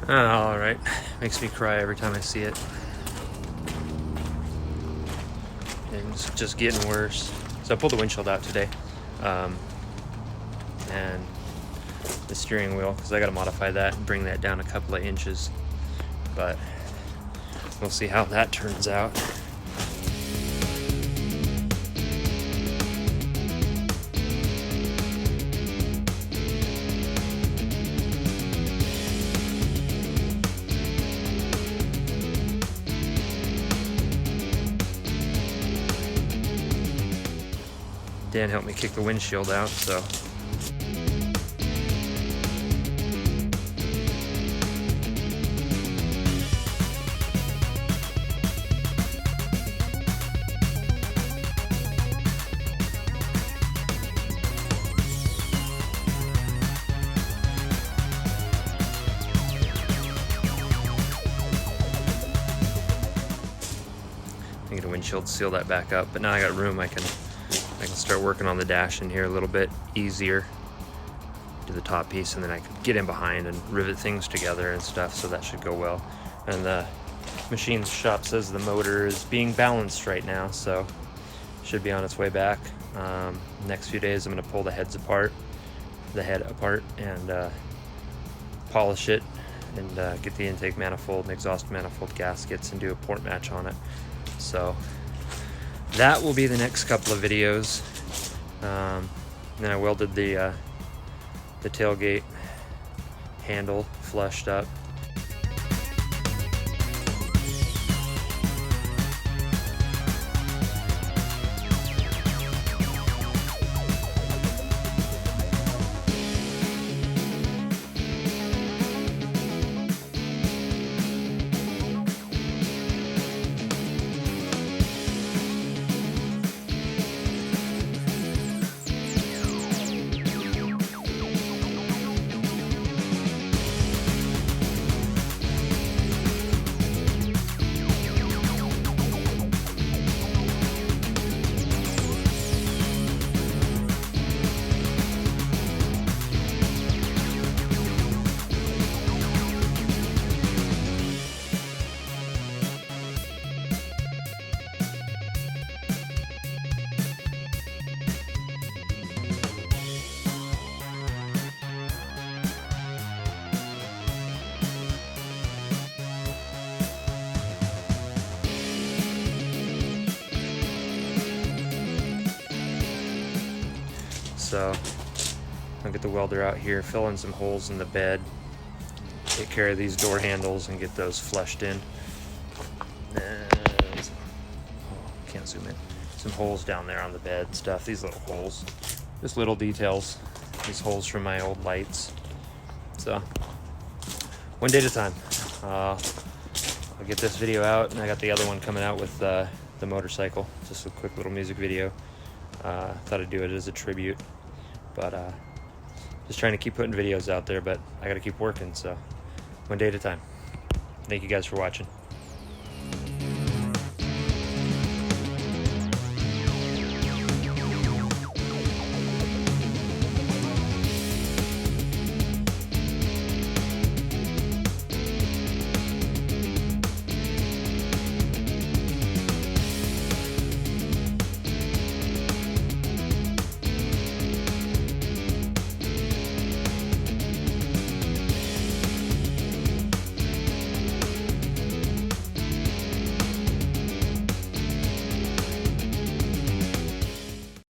All right, makes me cry every time I see it. And it's just getting worse. So I pulled the windshield out today, and the steering wheel, because I got to modify that and bring that down a couple of inches. But we'll see how that turns out. Dan helped me kick the windshield out, so I get a windshield, seal that back up. But now I got room, I can start working on the dash in here a little bit easier. Do the top piece, and then I can get in behind and rivet things together and stuff, so that should go well. And the machine shop says the motor is being balanced right now, so should be on its way back. Next few days I'm going to pull the head apart, and polish it, and get the intake manifold and exhaust manifold gaskets and do a port match on it. So that will be the next couple of videos. Then I welded the tailgate handle flushed up. So I'll get the welder out here, fill in some holes in the bed, take care of these door handles and get those flushed in. Can't zoom in. Some holes down there on the bed stuff, these little holes, just little details, these holes from my old lights. So one day at a time. I'll get this video out, and I got the other one coming out with the motorcycle, just a quick little music video. Thought I'd do it as a tribute, but just trying to keep putting videos out there, but I gotta keep working, so one day at a time. Thank you guys for watching.